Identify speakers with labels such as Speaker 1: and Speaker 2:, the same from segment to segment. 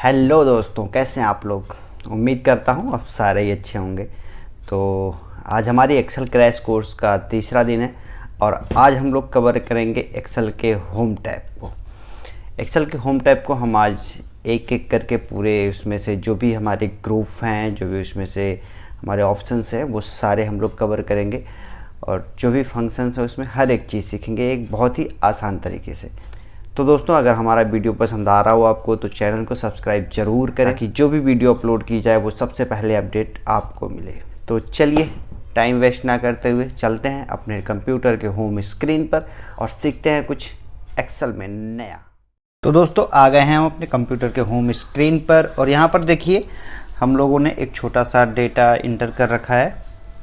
Speaker 1: Hello दोस्तों, कैसे हैं आप लोग। उम्मीद करता हूँ आप सारे ही अच्छे होंगे। तो आज हमारी एक्सेल क्रैश कोर्स का तीसरा दिन है और आज हम लोग कवर करेंगे एक्सेल के होम टैब को। एक्सेल के होम टैब को हम आज एक एक करके पूरे उसमें से जो भी हमारे ग्रुप हैं, जो भी उसमें से हमारे ऑप्शंस हैं, वो सारे हम लोग कवर करेंगे और जो भी फंक्शंस है उसमें हर एक चीज़ सीखेंगे एक बहुत ही आसान तरीके से। तो दोस्तों, अगर हमारा वीडियो पसंद आ रहा हो आपको तो चैनल को सब्सक्राइब जरूर करें कि जो भी वीडियो अपलोड की जाए वो सबसे पहले अपडेट आपको मिले। तो चलिए टाइम वेस्ट ना करते हुए चलते हैं अपने कंप्यूटर के होम स्क्रीन पर और सीखते हैं कुछ एक्सेल में नया। तो दोस्तों, आ गए हैं हम अपने कंप्यूटर के होम स्क्रीन पर और यहाँ पर देखिए हम लोगों ने एक छोटा सा डेटा इंटर कर रखा है।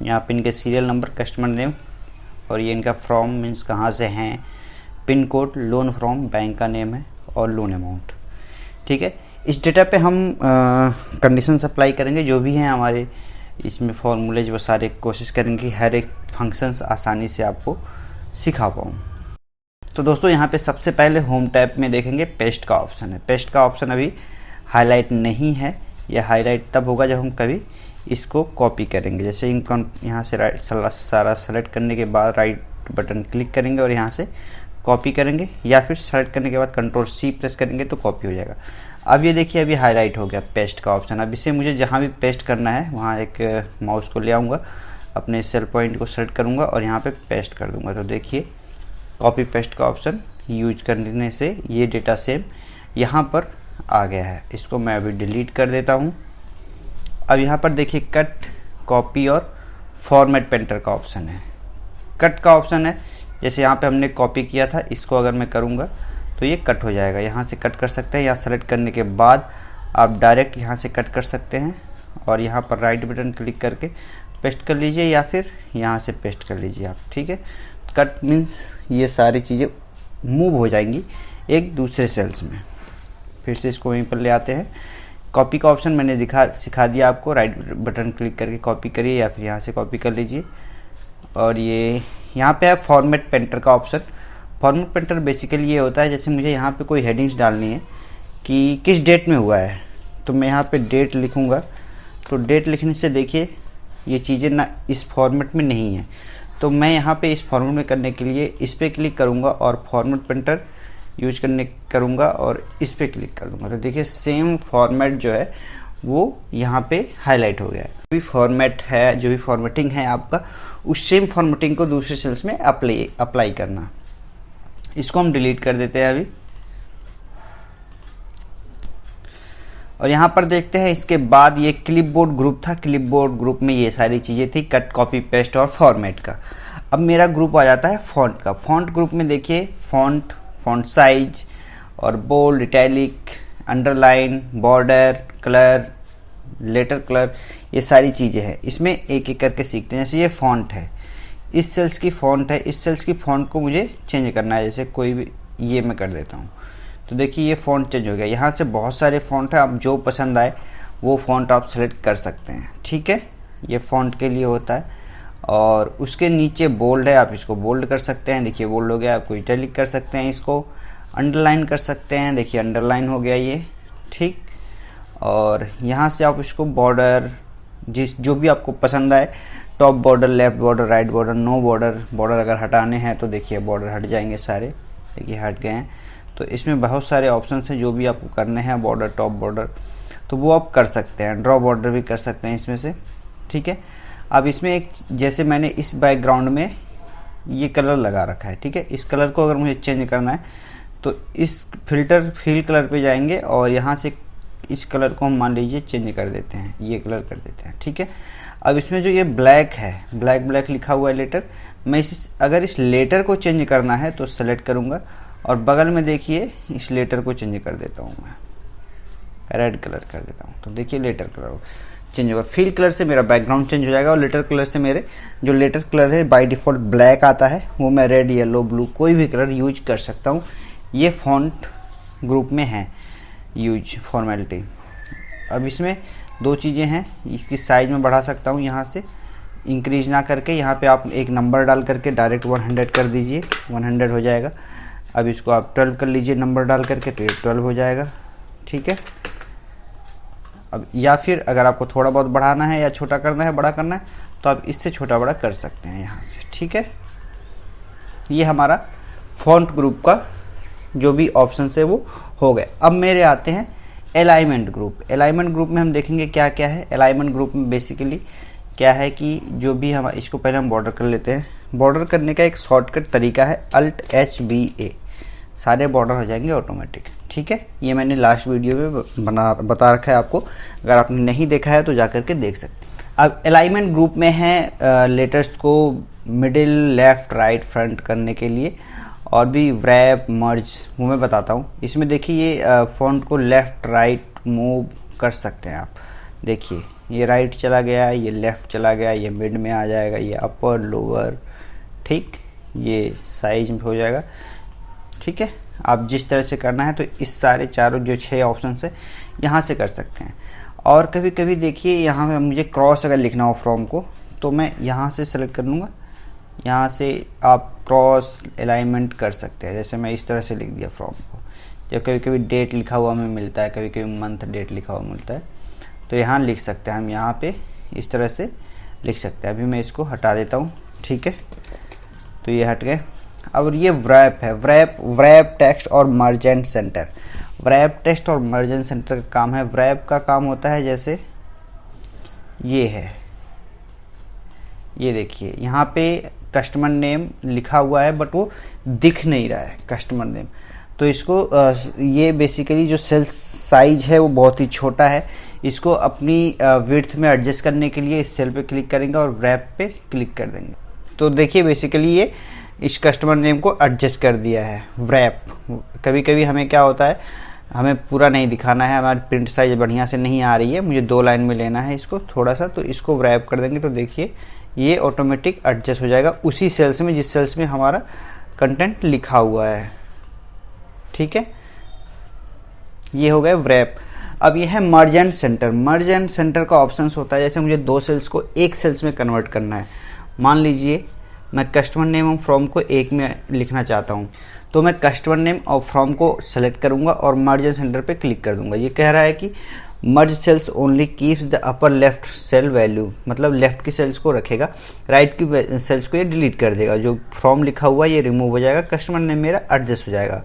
Speaker 1: यहाँ पे इनके सीरियल नंबर, कस्टमर नेम और ये इनका फ्रॉम मीन्स कहाँ से हैं, pin code, loan from bank का नेम है और लोन अमाउंट। ठीक है, इस डेटा पे हम कंडीशन अप्लाई करेंगे जो भी हैं हमारे इसमें फॉर्मूलेज, वो सारे कोशिश करेंगे हर एक फंक्शंस आसानी से आपको सिखा पाऊँ। तो दोस्तों, यहाँ पे सबसे पहले होम टैब में देखेंगे पेस्ट का ऑप्शन है। पेस्ट का ऑप्शन अभी हाईलाइट नहीं है, यह हाईलाइट तब होगा जब हम कभी इसको कॉपी करेंगे। जैसे यहाँ से राइट सारा सेलेक्ट करने के बाद राइट बटन क्लिक करेंगे और यहाँ से कॉपी करेंगे, या फिर सेलेक्ट करने के बाद Ctrl+C प्रेस करेंगे तो कॉपी हो जाएगा। अब ये देखिए अभी हाईलाइट हो गया पेस्ट का ऑप्शन। अब इसे मुझे जहाँ भी पेस्ट करना है वहाँ एक माउस को ले आऊँगा, अपने सेल पॉइंट को सेलेक्ट करूँगा और यहाँ पे पेस्ट कर दूँगा। तो देखिए कॉपी पेस्ट का ऑप्शन यूज करने से ये डेटा सेम यहाँ पर आ गया है। इसको मैं अभी डिलीट कर देता हूँ। अब यहाँ पर देखिए कट, कॉपी और फॉर्मेट पेंटर का ऑप्शन है। कट का ऑप्शन है, जैसे यहाँ पे हमने कॉपी किया था, इसको अगर मैं करूँगा तो ये कट हो जाएगा। यहाँ से कट कर सकते हैं, यहाँ सेलेक्ट करने के बाद आप डायरेक्ट यहाँ से कट कर सकते हैं और यहाँ पर राइट बटन क्लिक करके पेस्ट कर लीजिए या फिर यहाँ से पेस्ट कर लीजिए आप। ठीक है, कट मीन्स ये सारी चीज़ें मूव हो जाएंगी एक दूसरे सेल्स में। फिर से इसको वहीं पर ले आते हैं। कॉपी का ऑप्शन मैंने सिखा दिया आपको, राइट बटन क्लिक करके कॉपी करिए या फिर यहाँ से कॉपी कर लीजिए। और ये यहाँ पे है फॉर्मेट पेंटर का ऑप्शन। फॉर्मेट पेंटर बेसिकली ये होता है, जैसे मुझे यहाँ पे कोई हेडिंग्स डालनी है कि किस डेट में हुआ है, तो मैं यहाँ पे डेट लिखूँगा। तो डेट लिखने से देखिए ये चीज़ें ना इस फॉर्मेट में नहीं है, तो मैं यहाँ पे इस फॉर्मेट में करने के लिए इस पर क्लिक करूँगा और फॉर्मेट पेंटर यूज करूँगा और इस पर क्लिक कर दूँगा। तो देखिए सेम फॉर्मेट जो है वो यहाँ पे हाईलाइट हो गया है। जो भी फॉर्मेट है, जो भी फॉर्मेटिंग है आपका, उस सेम फॉर्मेटिंग को दूसरे सेल्स में अप्लाई करना। इसको हम डिलीट कर देते हैं अभी। और यहाँ पर देखते हैं इसके बाद ये क्लिपबोर्ड ग्रुप था। क्लिपबोर्ड ग्रुप में ये सारी चीज़ें थी, कट, कॉपी, पेस्ट और फॉर्मेट का। अब मेरा ग्रुप आ जाता है फॉन्ट का। फॉन्ट ग्रुप में देखिए फॉन्ट, फॉन्ट साइज और bold, italic, underline, border, colour, letter colour, ये सारी चीज़ें हैं। इसमें एक एक करके सीखते हैं। जैसे ये फॉन्ट है, इस सेल्स की फॉन्ट है, इस सेल्स की फॉन्ट को मुझे चेंज करना है। जैसे कोई भी ये मैं कर देता हूँ, तो देखिए ये फॉन्ट चेंज हो गया। यहाँ से बहुत सारे फॉन्ट है, आप जो पसंद आए वो फॉन्ट आप सेलेक्ट कर सकते हैं। ठीक है, ये फॉन्ट के लिए होता है। और उसके नीचे बोल्ड है, आप इसको बोल्ड कर सकते हैं। देखिए बोल्ड हो गया। आपको इटैलिक कर सकते हैं, इसको अंडरलाइन कर सकते हैं। देखिए अंडरलाइन हो गया ये। ठीक, और यहाँ से आप इसको बॉर्डर, जो भी आपको पसंद आए, top border, left border, right border, no border, border अगर हटाने हैं तो देखिए बॉर्डर हट जाएंगे सारे। देखिए हट गए हैं। तो इसमें बहुत सारे ऑप्शंस हैं, जो भी आपको करने हैं, बॉर्डर, टॉप बॉर्डर, तो वो आप कर सकते हैं। ड्रॉ बॉर्डर भी कर सकते हैं इसमें से। ठीक है, अब इसमें एक, जैसे मैंने इस बैकग्राउंड में ये कलर लगा रखा है। ठीक है, इस कलर को अगर मुझे चेंज करना है तो इस फिल्टर फिल कलर पे जाएंगे और यहाँ से इस कलर को हम मान लीजिए चेंज कर देते हैं, ये कलर कर देते हैं। ठीक है, अब इसमें जो ये ब्लैक है, ब्लैक लिखा हुआ है लेटर, मैं अगर इस लेटर को चेंज करना है तो सेलेक्ट करूँगा और बगल में देखिए इस लेटर को चेंज कर देता हूँ, मैं रेड कलर कर देता हूँ। तो देखिए लेटर कलर चेंज होगा। फिल कलर से मेरा बैकग्राउंड चेंज हो जाएगा और लेटर कलर से मेरे जो लेटर कलर है बाय डिफ़ॉल्ट ब्लैक आता है, वो मैं रेड, येलो, ब्लू कोई भी कलर यूज कर सकता हूँ। ये फॉन्ट ग्रुप में है यूज फॉर्मेलिटी। अब इसमें दो चीज़ें हैं, इसकी साइज में बढ़ा सकता हूँ, यहाँ से इंक्रीज ना करके यहाँ पे आप एक नंबर डाल करके डायरेक्ट 100 कर दीजिए, 100 हो जाएगा। अब इसको आप 12 कर लीजिए नंबर डाल करके, तो ये 12 हो जाएगा। ठीक है, अब या फिर अगर आपको थोड़ा बहुत बढ़ाना है या छोटा करना है, बड़ा करना है, तो आप इससे छोटा बड़ा कर सकते हैं यहाँ से। ठीक है, ये हमारा फॉन्ट ग्रुप का जो भी ऑप्शन है वो हो गए। अब मेरे आते हैं अलाइनमेंट ग्रुप। अलाइनमेंट ग्रुप में हम देखेंगे क्या क्या है। अलाइनमेंट ग्रुप में बेसिकली क्या है कि जो भी हम इसको पहले हम बॉर्डर कर लेते हैं। बॉर्डर करने का एक शॉर्टकट तरीका है Alt+HBA, सारे बॉर्डर हो जाएंगे ऑटोमेटिक। ठीक है, ये मैंने लास्ट वीडियो में बता रखा है आपको, अगर आपने नहीं देखा है तो जा करके देख सकते हैं। अब अलाइनमेंट ग्रुप में है लेटर्स को मिडिल, लेफ्ट, राइट, फ्रंट करने के लिए, और भी रैप, मर्ज, वो मैं बताता हूँ। इसमें देखिए ये फॉन्ट को लेफ़्ट राइट मूव कर सकते हैं आप। देखिए ये राइट चला गया, ये लेफ़्ट चला गया, ये मिड में आ जाएगा, ये अपर, लोअर, ठीक, ये साइज में हो जाएगा। ठीक है, आप जिस तरह से करना है तो इस सारे चारों जो 6 ऑप्शन है यहाँ से कर सकते हैं। और कभी कभी देखिए यहाँ पे मुझे क्रॉस अगर लिखना हो फ्रॉम को, तो मैं यहाँ से सेलेक्ट कर लूँगा, यहाँ से आप क्रॉस अलाइनमेंट कर सकते हैं। जैसे मैं इस तरह से लिख दिया फ्रॉम को, जब कभी कभी डेट लिखा हुआ हमें मिलता है, कभी कभी मंथ डेट लिखा हुआ मिलता है, तो यहाँ लिख सकते हैं हम, यहाँ पे इस तरह से लिख सकते हैं। अभी मैं इसको हटा देता हूँ। ठीक है, तो ये हट गए। अब ये व्रैप है, व्रैप टेक्स्ट और merge and centre. Wrap text और मर्ज एंड सेंटर का काम है। व्रैप का काम होता है जैसे ये है, ये देखिए यहाँ पे कस्टमर नेम लिखा हुआ है बट वो दिख नहीं रहा है कस्टमर नेम, तो इसको ये बेसिकली जो सेल साइज है वो बहुत ही छोटा है। इसको अपनी विड्थ में एडजस्ट करने के लिए इस सेल पे क्लिक करेंगे और व्रैप पे क्लिक कर देंगे, तो देखिए बेसिकली ये इस कस्टमर नेम को एडजस्ट कर दिया है व्रैप। कभी कभी हमें क्या होता है, हमें पूरा नहीं दिखाना है, हमारी प्रिंट साइज बढ़िया से नहीं आ रही है, मुझे 2 लाइन में लेना है इसको थोड़ा सा, तो इसको व्रैप कर देंगे, तो देखिए ये ऑटोमेटिक एडजस्ट हो जाएगा उसी सेल्स में जिस सेल्स में हमारा कंटेंट लिखा हुआ है। ठीक है, ये हो गया व्रैप। अब ये है मर्ज and centre. Merge and centre का ऑप्शन होता है जैसे मुझे 2 सेल्स को एक सेल्स में कन्वर्ट करना है। मान लीजिए मैं कस्टमर नेम और फ्रॉम को एक में लिखना चाहता हूँ, तो मैं कस्टमर नेम और फ्रॉम को सेलेक्ट करूँगा और मर्ज एंड सेंटर पे क्लिक कर दूंगा। ये कह रहा है कि merge cells only keeps the upper left cell value, मतलब लेफ्ट की सेल्स को रखेगा, राइट की सेल्स को ये डिलीट कर देगा। जो फ्रॉम लिखा हुआ है ये रिमूव हो जाएगा, कस्टमर नेम मेरा एडजस्ट हो जाएगा।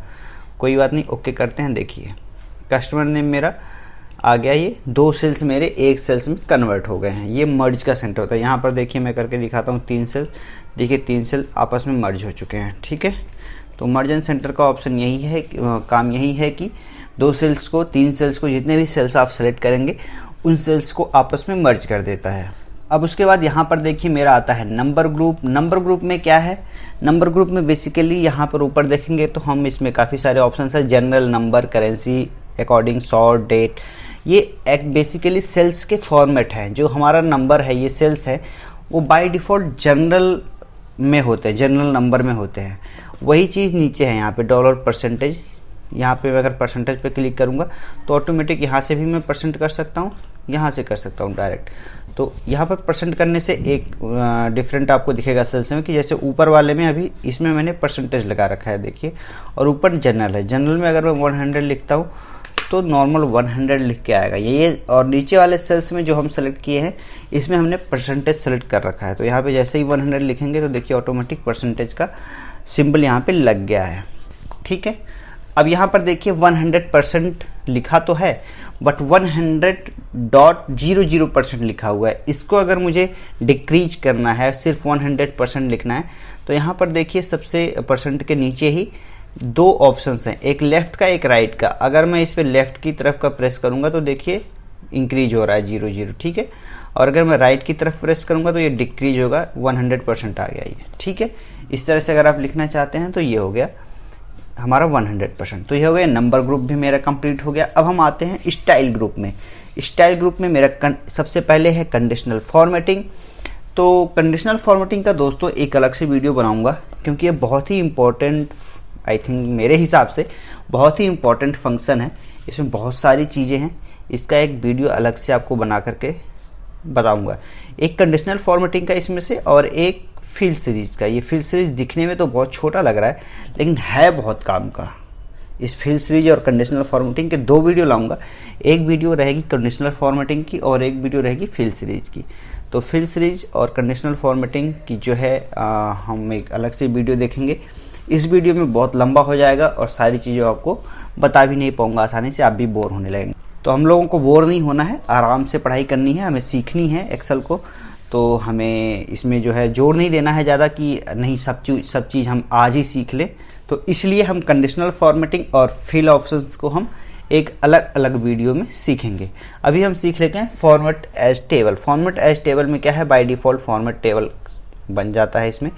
Speaker 1: कोई बात नहीं, ओके करते हैं। देखिए कस्टमर नेम मेरा आ गया, ये 2 सेल्स मेरे एक सेल्स में कन्वर्ट हो गए हैं। ये मर्ज का सेंटर होता है। यहाँ पर देखिए मैं करके दिखाता हूँ, 3 सेल, देखिए 3 सेल आपस में मर्ज हो चुके हैं। ठीक है, तो मर्ज एंड सेंटर का ऑप्शन यही है, काम यही है कि 2 सेल्स को, 3 सेल्स को, जितने भी सेल्स आप सेलेक्ट करेंगे उन सेल्स को आपस में मर्ज कर देता है। अब उसके बाद यहाँ पर देखिए मेरा आता है नंबर ग्रुप। नंबर ग्रुप में क्या है, नंबर ग्रुप में बेसिकली यहाँ पर ऊपर देखेंगे तो हम इसमें काफ़ी सारे ऑप्शन है, general, number, currency, according, sort, date. ये एक बेसिकली सेल्स के फॉर्मेट हैं। जो हमारा नंबर है, ये सेल्स है, वो बाय डिफ़ॉल्ट जनरल में होते हैं, जनरल नंबर में होते हैं। वही चीज़ नीचे है यहाँ पे डॉलर परसेंटेज। यहाँ पे अगर परसेंटेज पे क्लिक करूँगा तो ऑटोमेटिक यहाँ से भी मैं परसेंट कर सकता हूँ, यहाँ से कर सकता हूँ डायरेक्ट। तो यहाँ पर परसेंट करने से एक डिफरेंट आपको दिखेगा सेल्स में, कि जैसे ऊपर वाले में अभी इसमें मैंने परसेंटेज लगा रखा है देखिए, और ऊपर जनरल है। जनरल में अगर मैं 100 लिखता हूँ तो नॉर्मल 100 लिख के आएगा ये। और नीचे वाले सेल्स में जो हम सेलेक्ट किए हैं इसमें हमने परसेंटेज सेलेक्ट कर रखा है, तो यहाँ पे जैसे ही 100 लिखेंगे तो देखिए ऑटोमेटिक परसेंटेज का सिंबल यहाँ पे लग गया है। ठीक है, अब यहाँ पर देखिए 100% लिखा तो है बट 100.00% लिखा हुआ है। इसको अगर मुझे डिक्रीज करना है, सिर्फ 100% लिखना है, तो यहाँ पर देखिए सबसे परसेंट के नीचे ही 2 ऑप्शंस हैं, एक लेफ़्ट का एक राइट का। अगर मैं इस पर लेफ़्ट की तरफ का प्रेस करूँगा तो देखिए इंक्रीज हो रहा है 00। ठीक है, और अगर मैं राइट की तरफ प्रेस करूँगा तो ये डिक्रीज होगा, 100% आ गया ये। ठीक है, इस तरह से अगर आप लिखना चाहते हैं तो ये हो गया हमारा 100%। तो ये हो गया, नंबर ग्रुप भी मेरा कंप्लीट हो गया। अब हम आते हैं स्टाइल ग्रुप में। स्टाइल ग्रुप में मेरा सबसे पहले है कंडीशनल फॉर्मेटिंग। तो कंडीशनल फॉर्मेटिंग का दोस्तों एक अलग से वीडियो बनाऊंगा, क्योंकि ये बहुत ही इंपॉर्टेंट, आई थिंक मेरे हिसाब से बहुत ही इंपॉर्टेंट फंक्शन है। इसमें बहुत सारी चीज़ें हैं, इसका एक वीडियो अलग से आपको बना करके बताऊंगा। एक कंडीशनल फॉर्मेटिंग का इसमें से, और एक फील्ड सीरीज का। ये फील्ड सीरीज दिखने में तो बहुत छोटा लग रहा है लेकिन है बहुत काम का। इस फिल सीरीज और कंडीशनल फॉर्मेटिंग के 2 वीडियो लाऊंगा। एक वीडियो रहेगी कंडीशनल फॉर्मेटिंग की और एक वीडियो रहेगी फिल सीरीज की। तो फिल सीरीज और कंडीशनल फॉर्मेटिंग की जो है हम एक अलग से वीडियो देखेंगे। इस वीडियो में बहुत लंबा हो जाएगा और सारी चीज़ें आपको बता भी नहीं पाऊंगा आसानी से, आप भी बोर होने लगेंगे। तो हम लोगों को बोर नहीं होना है, आराम से पढ़ाई करनी है, हमें सीखनी है एक्सेल को। तो हमें इसमें जो है जोर नहीं देना है ज़्यादा कि नहीं सब चीज़ हम आज ही सीख लें। तो इसलिए हम कंडीशनल फॉर्मेटिंग और फिल ऑप्शंस को हम एक अलग अलग वीडियो में सीखेंगे। अभी हम सीख लेते हैं format as table. Format as table में क्या है, बाय डिफ़ॉल्ट फॉर्मेट टेबल बन जाता है। इसमें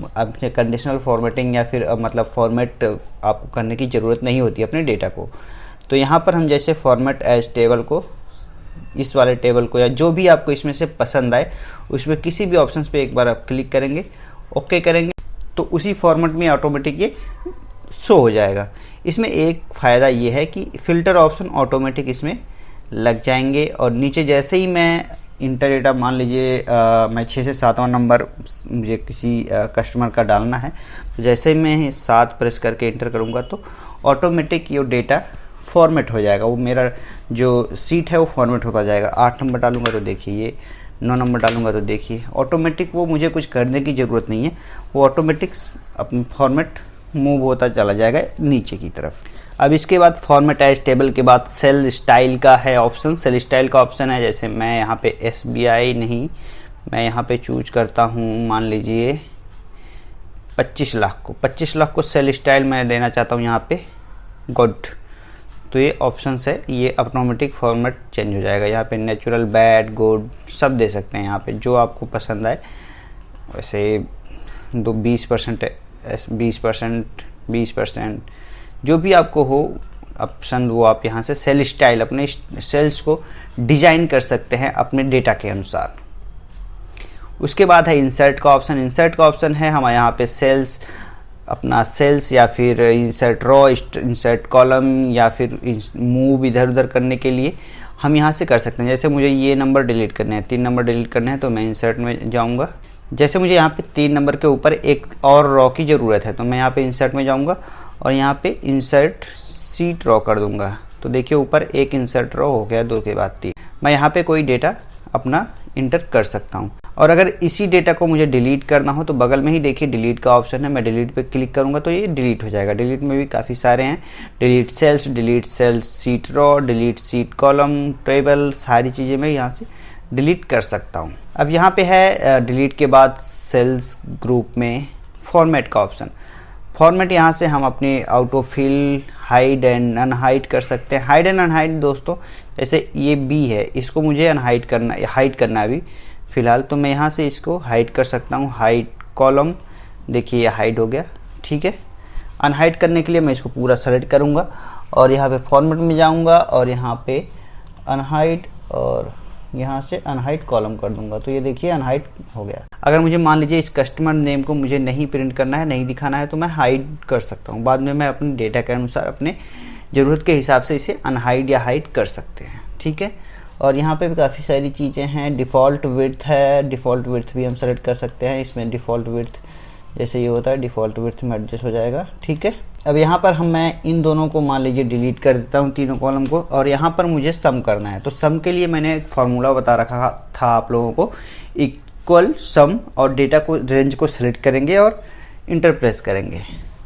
Speaker 1: अपने कंडीशनल फॉर्मेटिंग या फिर मतलब फॉर्मेट आपको करने की ज़रूरत नहीं होती अपने डेटा को। तो यहाँ पर हम जैसे फॉर्मेट एज टेबल को, इस वाले टेबल को या जो भी आपको इसमें से पसंद आए उसमें किसी भी ऑप्शन पे एक बार आप क्लिक करेंगे, ओके करेंगे, तो उसी फॉर्मेट में ऑटोमेटिक ये शो हो जाएगा। इसमें एक फ़ायदा ये है कि फ़िल्टर ऑप्शन ऑटोमेटिक इसमें लग जाएंगे और नीचे जैसे ही मैं इंटर डेटा, मान लीजिए मैं 6 से 7वां नंबर मुझे किसी कस्टमर का डालना है, तो जैसे ही मैं 7 प्रेस करके इंटर करूँगा तो ऑटोमेटिक ये डेटा फॉर्मेट हो जाएगा। वो मेरा जो सीट है वो फॉर्मेट होता जाएगा। 8 नंबर डालूंगा तो देखिए ये, 9 नंबर डालूंगा तो देखिए ऑटोमेटिक, वो मुझे कुछ करने की ज़रूरत नहीं है, वो ऑटोमेटिक अपनी फॉर्मेट मूव होता चला जाएगा नीचे की तरफ। अब इसके बाद फॉर्मेट एज टेबल के बाद सेल स्टाइल का है ऑप्शन। सेल स्टाइल का ऑप्शन है, जैसे मैं यहाँ पे SBI नहीं, मैं यहाँ पे चूज करता हूँ मान लीजिए 25 लाख को, 25 लाख को सेल स्टाइल मैं देना चाहता हूँ यहाँ पे गुड। तो ये ऑप्शन है, ये ऑटोमेटिक फॉर्मेट चेंज हो जाएगा। यहाँ पे नेचुरल, बैड, गुड सब दे सकते हैं यहाँ पे, जो आपको पसंद आए। वैसे 20% 20% जो भी आपको हो पसंद, वो आप यहाँ से सेल स्टाइल अपने सेल्स को डिजाइन कर सकते हैं अपने डेटा के अनुसार। उसके बाद है इंसर्ट का ऑप्शन। इंसर्ट का ऑप्शन है हमारे यहाँ पे सेल्स, अपना सेल्स या फिर इंसर्ट रो, इंसर्ट कॉलम या फिर मूव इधर उधर करने के लिए हम यहाँ से कर सकते हैं। जैसे मुझे ये नंबर डिलीट करने हैं, 3 नंबर डिलीट करने हैं, तो मैं इंसर्ट में जाऊँगा। जैसे मुझे यहाँ पे 3 नंबर के ऊपर एक और रो की ज़रूरत है, तो मैं यहाँ पे इंसर्ट में जाऊँगा और यहाँ पे इंसर्ट सीट रो कर दूँगा। तो देखिए ऊपर एक इंसर्ट रो हो गया, 2 के बाद 3। मैं यहाँ पे कोई डेटा अपना इंटर कर सकता हूँ। और अगर इसी डेटा को मुझे डिलीट करना हो तो बगल में ही देखिए डिलीट का ऑप्शन है, मैं डिलीट पे क्लिक करूँगा तो ये डिलीट हो जाएगा। डिलीट में भी काफ़ी सारे हैं, डिलीट सेल्स सीट रो, डिलीट सीट कॉलम, टेबल, सारी चीज़ें मैं यहाँ से डिलीट कर सकता हूँ। अब यहाँ पे है डिलीट के बाद सेल्स ग्रुप में फॉर्मेट का ऑप्शन। फॉर्मेट यहाँ से हम अपने auto fill, hide and unhide कर सकते हैं। हाइड एंड अनहाइड दोस्तों, जैसे ये बी है, इसको मुझे अनहाइड करना, हाइड करना है अभी फिलहाल, तो मैं यहाँ से इसको हाइड कर सकता हूँ। हाइड कॉलम, देखिए ये हाइड हो गया, ठीक है। अनहाइड करने के लिए मैं इसको पूरा सेलेक्ट करूँगा और यहाँ पे फॉर्मेट में जाऊँगा और यहाँ पे अनहाइड और यहाँ से अनहाइड कॉलम कर दूंगा, तो ये देखिए अनहाइड हो गया। अगर मुझे मान लीजिए इस कस्टमर नेम को मुझे नहीं प्रिंट करना है, नहीं दिखाना है, तो मैं हाइड कर सकता हूँ। बाद में मैं अपने डेटा के अनुसार अपने ज़रूरत के हिसाब से इसे अनहाइड या हाइड कर सकते हैं, ठीक है। और यहाँ पे भी काफ़ी सारी चीज़ें हैं। डिफ़ॉल्ट विड्थ है, डिफ़ॉल्ट विड्थ भी हम सेलेक्ट कर सकते हैं। इसमें डिफ़ॉल्ट विड्थ जैसे ये होता है, डिफ़ॉल्ट विड्थ में एडजस्ट हो जाएगा, ठीक है। अब यहाँ पर मैं इन दोनों को मान लीजिए डिलीट कर देता हूँ, तीनों कॉलम को, और यहाँ पर मुझे सम करना है। तो सम के लिए मैंने एक फार्मूला बता रखा था आप लोगों को, इक्वल सम, और डेटा को, रेंज को सिलेक्ट करेंगे और इंटर प्रेस करेंगे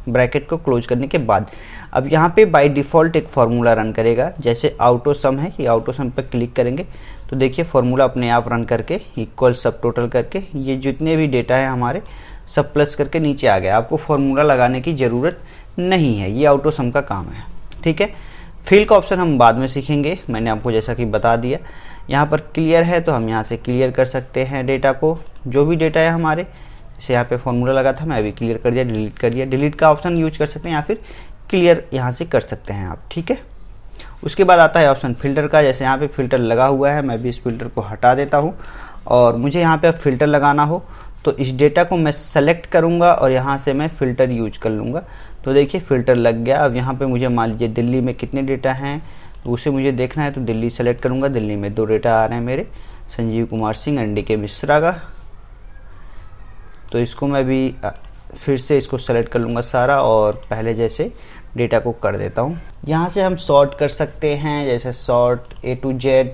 Speaker 1: ब्रैकेट को क्लोज करने के बाद। अब यहाँ पे बाय डिफ़ॉल्ट एक फार्मूला रन करेगा, जैसे ऑटो सम है, ये ऑटो सम पर क्लिक करेंगे तो देखिए फार्मूला अपने आप रन करके इक्वल सब टोटल करके ये जितने भी डेटा है हमारे सब प्लस करके नीचे आ गया। आपको फार्मूला लगाने की ज़रूरत नहीं है, ये ऑटो सम का काम है, ठीक है। फिल का ऑप्शन हम बाद में सीखेंगे, मैंने आपको जैसा कि बता दिया। यहाँ पर क्लियर है तो हम यहाँ से क्लियर कर सकते हैं डेटा को, जो भी डेटा है हमारे। जैसे यहाँ पे फार्मूला लगा था, मैं अभी क्लियर कर दिया, डिलीट कर दिया। डिलीट का ऑप्शन यूज कर सकते हैं या फिर क्लियर यहाँ से कर सकते हैं आप, ठीक है। उसके बाद आता है ऑप्शन फिल्टर का। जैसे यहाँ पे फिल्टर लगा हुआ है, मैं भी इस फिल्टर को हटा देता हूँ और मुझे यहाँ पे अब फिल्टर लगाना हो तो इस डेटा को मैं सेलेक्ट करूँगा और यहाँ से मैं फ़िल्टर यूज कर लूँगा। तो देखिए फ़िल्टर लग गया। अब यहाँ पे मुझे मान लीजिए दिल्ली में कितने डेटा हैं तो उसे मुझे देखना है, तो दिल्ली सेलेक्ट करूँगा। दिल्ली में 2 डेटा आ रहे हैं मेरे, संजीव कुमार सिंह, NDK मिश्रा का। तो इसको मैं भी फिर से इसको सेलेक्ट कर लूँगा सारा और पहले जैसे डेटा को कर देता हूँ। यहाँ से हम सॉर्ट कर सकते हैं, जैसे sort A to Z,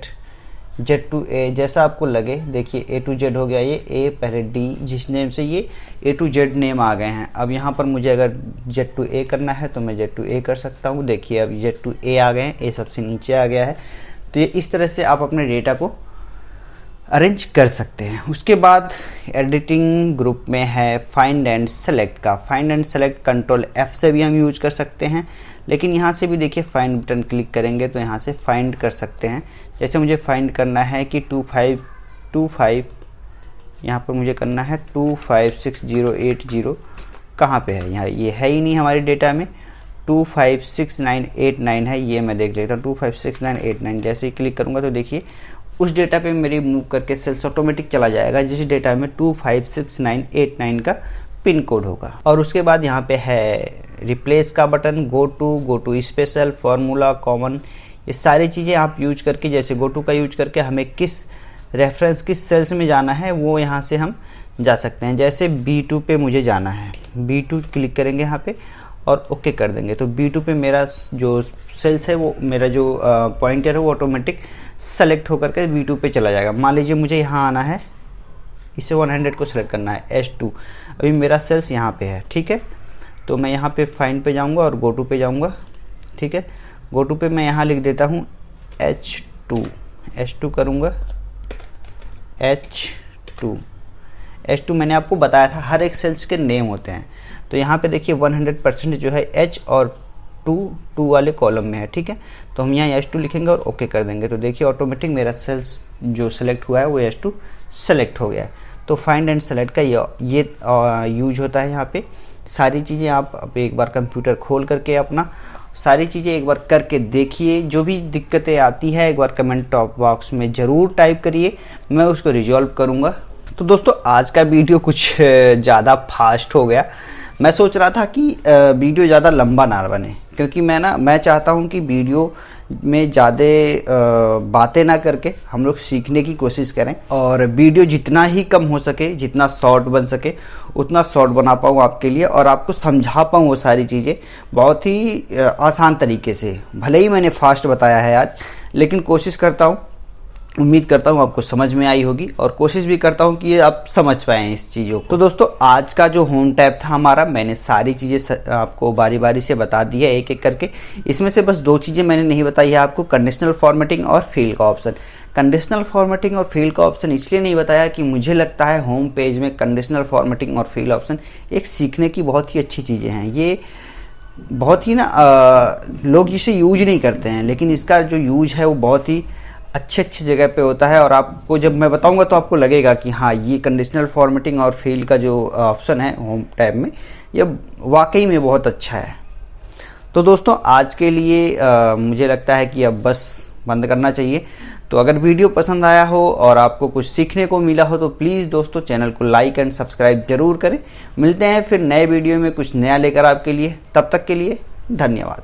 Speaker 1: Z to A, जैसा आपको लगे। देखिए A to Z हो गया, ये A पहले D, जिस नेम से ये A to Z नेम आ गए हैं। अब यहाँ पर मुझे अगर Z to A करना है तो मैं Z to A कर सकता हूँ। देखिए अब Z to A आ गए हैं, A सबसे नीचे आ गया है। तो ये इस तरह से आप अपने डेटा को अरेंज कर सकते हैं। उसके बाद एडिटिंग ग्रुप में है फाइंड एंड सेलेक्ट का। Find and select control F से भी हम यूज कर सकते हैं, लेकिन यहाँ से भी देखिए फाइंड बटन क्लिक करेंगे तो यहाँ से फाइंड कर सकते हैं। जैसे मुझे फाइंड करना है कि 2525, यहाँ पर मुझे करना है 256080 कहाँ पे है। यहाँ ये है ही नहीं हमारे डेटा में, 256989 है, ये मैं देख लेता हूँ 256989। जैसे ही क्लिक करूँगा तो देखिए उस डेटा पे मेरी मूव करके सेल्स ऑटोमेटिक चला जाएगा जिस डेटा में 256989 का पिन कोड होगा। और उसके बाद यहाँ पे है रिप्लेस का button, go to special, formula, common, ये सारी चीज़ें आप यूज करके, जैसे गो टू का यूज करके हमें किस रेफरेंस किस सेल्स में जाना है वो यहाँ से हम जा सकते हैं। जैसे B2 पे मुझे जाना है, B2 क्लिक करेंगे यहाँ पे और ओके कर देंगे तो B2 पे मेरा जो सेल्स है वो मेरा जो पॉइंटर है वो ऑटोमेटिक सेलेक्ट होकर के B2 पे चला जाएगा। मान लीजिए मुझे यहाँ आना है, इसे 100 को सिलेक्ट करना है, H2, अभी मेरा सेल्स यहाँ पे है, ठीक है। तो मैं यहाँ पे फाइंड पे जाऊँगा और गो टू पे जाऊँगा, ठीक है। गो टू पे मैं यहाँ लिख देता हूँ H2 करूँगा, H2 मैंने आपको बताया था हर एक सेल्स के नेम होते हैं। तो यहाँ पे देखिए 100% जो है H और 2 वाले कॉलम में है, ठीक है। तो हम यहाँ H2 लिखेंगे और ओके कर देंगे तो देखिए ऑटोमेटिक मेरा सेल्स जो सेलेक्ट हुआ है वो H2 सेलेक्ट हो गया है। तो फाइंड एंड सेलेक्ट का ये यूज होता है। यहाँ पे सारी चीज़ें आप एक बार कंप्यूटर खोल करके अपना सारी चीज़ें एक बार करके देखिए। जो भी दिक्कतें आती है एक बार कमेंट बॉक्स में ज़रूर टाइप करिए, मैं उसको रिजॉल्व करूँगा। तो दोस्तों आज का वीडियो कुछ ज़्यादा फास्ट हो गया। मैं सोच रहा था कि वीडियो ज़्यादा लंबा ना बने, क्योंकि मैं चाहता हूं कि वीडियो में ज़्यादा बातें ना करके हम लोग सीखने की कोशिश करें और वीडियो जितना ही कम हो सके, जितना शॉर्ट बन सके उतना शॉर्ट बना पाऊँ आपके लिए और आपको समझा पाऊँ वो सारी चीज़ें बहुत ही आसान तरीके से। भले ही मैंने फास्ट बताया है आज, लेकिन कोशिश करता हूँ, उम्मीद करता हूँ आपको समझ में आई होगी और कोशिश भी करता हूँ कि ये आप समझ पाएँ इस चीज़ों को। तो दोस्तों आज का जो होम टैब था हमारा, मैंने सारी चीज़ें आपको बारी बारी से बता दी है एक एक करके। इसमें से बस 2 चीज़ें मैंने नहीं बताई है आपको, कंडीशनल फॉर्मेटिंग और फील्ड का ऑप्शन। कंडीशनल फॉर्मेटिंग और फील्ड का ऑप्शन इसलिए नहीं बताया कि मुझे लगता है होम पेज में कंडीशनल फॉर्मेटिंग और फील्ड ऑप्शन एक सीखने की बहुत ही अच्छी चीज़ें हैं। ये बहुत ही लोग इसे यूज नहीं करते हैं, लेकिन इसका जो यूज है वो बहुत ही अच्छे जगह पे होता है और आपको जब मैं बताऊंगा तो आपको लगेगा कि हाँ ये कंडीशनल फॉर्मेटिंग और फील्ड का जो ऑप्शन है होम टैब में ये वाकई में बहुत अच्छा है। तो दोस्तों आज के लिए मुझे लगता है कि अब बस बंद करना चाहिए। तो अगर वीडियो पसंद आया हो और आपको कुछ सीखने को मिला हो तो प्लीज़ दोस्तों चैनल को लाइक एंड सब्सक्राइब जरूर करें। मिलते हैं फिर नए वीडियो में कुछ नया लेकर आपके लिए, तब तक के लिए धन्यवाद।